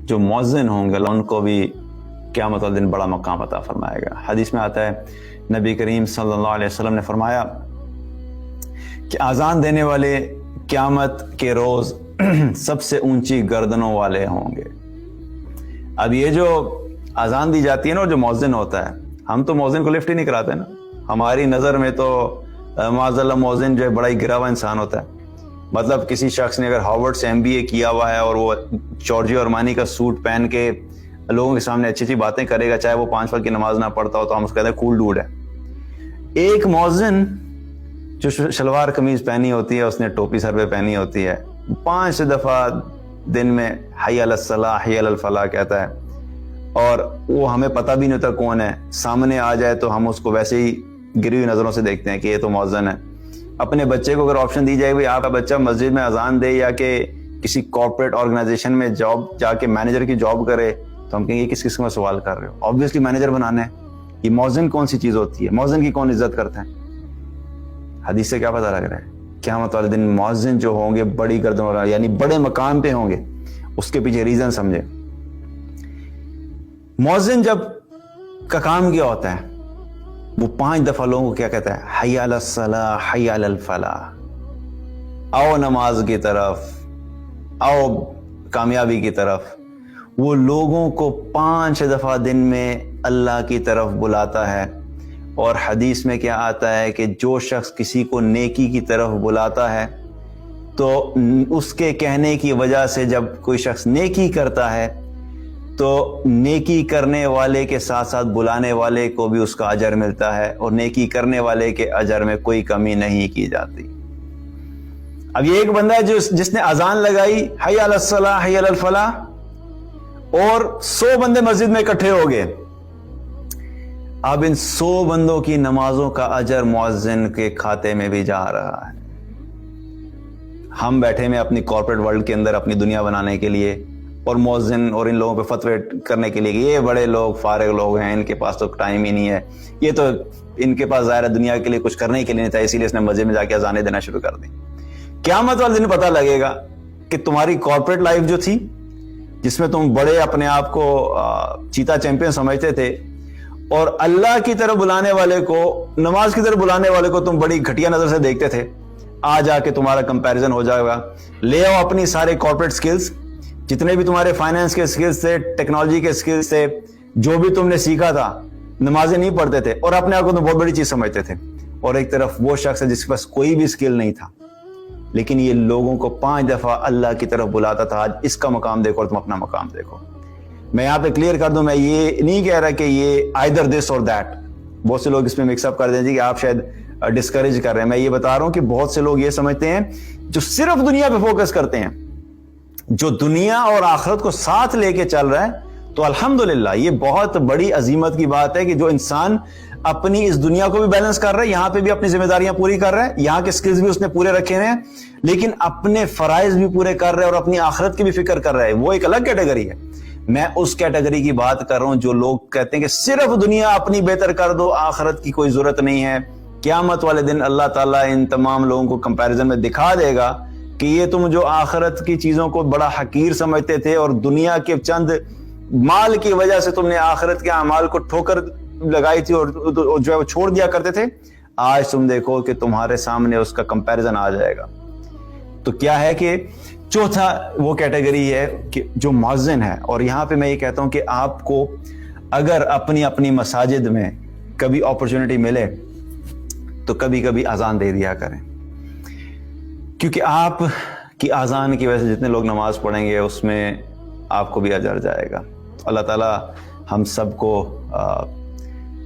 جو مؤذن ہوں گے اللہ ان کو بھی قیامت والے دن بڑا مقام عطا فرمائے گا۔ حدیث میں آتا ہے نبی کریم صلی اللہ علیہ وسلم نے فرمایا کہ اذان دینے والے قیامت کے روز سب سے اونچی گردنوں والے ہوں گے۔ اب یہ جو اذان دی جاتی ہے نا اور جو مؤذن ہوتا ہے، ہم تو مؤذن کو لفٹ ہی نہیں کراتے نا، ہماری نظر میں تو معاذ اللہ مؤذن جو ہے بڑا ہی گرا ہوا انسان ہوتا ہے۔ مطلب کسی شخص نے اگر ہارورڈ سے MBA کیا ہوا ہے اور وہ جورجیو ارمانی کا سوٹ پہن کے لوگوں کے سامنے اچھی اچھی باتیں کرے گا، چاہے وہ 5 وقت کی نماز نہ پڑھتا ہو، تو ہم اس کو کہتے ہیں کول ڈوڈ ہے۔ ایک مؤذن جو شلوار قمیض پہنی ہوتی ہے، اس نے ٹوپی سر پہ پہنی ہوتی ہے، 5 دفعہ دن میں حی علی الصلاح حی علی الفلاح کہتا ہے، اور وہ ہمیں پتہ بھی نہیں ہوتا کون ہے، سامنے آ جائے تو ہم اس کو ویسے ہی گری ہوئی نظروں سے دیکھتے ہیں کہ یہ تو مؤذن ہے۔ اپنے بچے کو اگر آپشن دی جائے آپ کا بچہ مسجد میں اذان دے یا کہ کسی کارپوریٹ آرگنائزیشن میں جاب جا کے مینیجر کی جاب کرے، تو ہم کہیں گے کس قسم کا سوال کر رہے ہو، آبویسلی مینیجر بنانا ہے۔ یہ مؤذن کون سی چیز ہوتی ہے؟ مؤذن کی کون عزت کرتا ہے؟ حدیث سے کیا پتہ لگ رہا ہے؟ قیامت والے دن مؤذن جو ہوں گے بڑی گردن والا، یعنی بڑے مقام پہ ہوں گے۔ اس کے پیچھے ریزن سمجھے۔ مؤذن جب کا کام کیا ہوتا ہے، وہ 5 دفعہ لوگوں کو کیا کہتا ہے؟ حی علی الصلاح حی علی الفلاح، آؤ نماز کی طرف، آؤ کامیابی کی طرف۔ وہ لوگوں کو 5 دفعہ دن میں اللہ کی طرف بلاتا ہے۔ اور حدیث میں کیا آتا ہے کہ جو شخص کسی کو نیکی کی طرف بلاتا ہے تو اس کے کہنے کی وجہ سے جب کوئی شخص نیکی کرتا ہے تو نیکی کرنے والے کے ساتھ ساتھ بلانے والے کو بھی اس کا اجر ملتا ہے، اور نیکی کرنے والے کے اجر میں کوئی کمی نہیں کی جاتی۔ اب یہ ایک بندہ ہے جس نے اذان لگائی حی علی الصلاح حی علی الفلاح، اور 100 بندے مسجد میں اکٹھے ہو گئے۔ اب ان 100 بندوں کی نمازوں کا اجر مؤذن کے کھاتے میں بھی جا رہا ہے۔ ہم بیٹھے میں اپنی کارپوریٹ ورلڈ کے اندر اپنی دنیا بنانے کے لیے، اور مؤذن اور ان لوگوں پہ فتوے کرنے کے لیے کہ یہ بڑے لوگ فارغ لوگ ہیں، ان کے پاس تو ٹائم ہی نہیں ہے، یہ تو ان کے پاس ظاہر ہے دنیا کے لیے کچھ کرنے کے لیے نہیں تھا، اسی لیے اس نے مسجد میں جا کے اذانیں دینا شروع کر دی۔ قیامت والے دن پتہ لگے گا کہ تمہاری کارپوریٹ لائف جو تھی، جس میں تم بڑے اپنے آپ کو چیتا چیمپئن سمجھتے تھے، اور اللہ کی طرف بلانے والے کو، نماز کی طرف بلانے والے کو تم بڑی گھٹیا نظر سے دیکھتے تھے، آج آ کے تمہارا کمپیریزن ہو جائے گا۔ لے آؤ اپنی سارے کارپوریٹ سکلز، جتنے بھی تمہارے فائنینس کے سکلز تھے، ٹیکنالوجی کے سکلز تھے، جو بھی تم نے سیکھا تھا، نمازیں نہیں پڑھتے تھے اور اپنے آپ کو تم بہت بڑی چیز سمجھتے تھے، اور ایک طرف وہ شخص ہے جس کے پاس کوئی بھی سکل نہیں تھا، لیکن یہ لوگوں کو 5 دفعہ اللہ کی طرف بلاتا تھا۔ آج اس کا مقام دیکھو اور تم اپنا مقام دیکھو۔ میں یہاں پہ کلیئر کر دوں، میں یہ نہیں کہہ رہا کہ یہ either this or that، بہت سے لوگ اس میں مکس اپ کر دیں جی کہ آپ شاید ڈسکریج کر رہے ہیں۔ میں یہ بتا رہا ہوں کہ بہت سے لوگ یہ سمجھتے ہیں جو صرف دنیا پہ فوکس کرتے ہیں، جو دنیا اور آخرت کو ساتھ لے کے چل رہا ہے، تو الحمدللہ یہ بہت بڑی عظیمت کی بات ہے کہ جو انسان اپنی اس دنیا کو بھی بیلنس کر رہا ہے، یہاں پہ بھی اپنی ذمہ داریاں پوری کر رہا ہے، یہاں کے سکلز بھی اس نے پورے رکھے ہوئے ہیں، لیکن اپنے فرائض بھی پورے کر رہا ہے اور اپنی آخرت کی بھی فکر کر رہا ہے۔ وہ ایک الگ کیٹیگری ہے۔ میں اس کیٹیگری کی بات کر رہا ہوں جو لوگ کہتے ہیں کہ صرف دنیا اپنی بہتر کر دو، آخرت کی کوئی ضرورت نہیں ہے۔ قیامت والے دن اللہ تعالیٰ ان تمام لوگوں کو کمپیریزن میں دکھا دے گا کہ یہ تم جو آخرت کی چیزوں کو بڑا حقیر سمجھتے تھے اور دنیا کے چند مال کی وجہ سے تم نے آخرت کے اعمال کو ٹھوکر لگائی تھی اور جو ہے وہ چھوڑ دیا کرتے تھے، آج تم دیکھو کہ تمہارے سامنے اس کا کمپیریزن آ جائے گا۔ تو کیا ہے کہ چوتھا وہ کیٹیگری ہے کہ جو مؤذن ہے، اور یہاں پہ میں یہ کہتا ہوں کہ آپ کو اگر اپنی مساجد میں کبھی اپرچونٹی ملے تو کبھی کبھی اذان دے دیا کریں، کیونکہ آپ کی اذان کی وجہ سے جتنے لوگ نماز پڑھیں گے اس میں آپ کو بھی اجر جائے گا۔ اللہ تعالیٰ ہم سب کو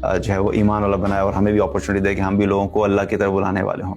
جو ہے وہ ایمان والا بنائے اور ہمیں بھی اپرچونٹی دے کہ ہم بھی لوگوں کو اللہ کی طرف بلانے والے ہوں۔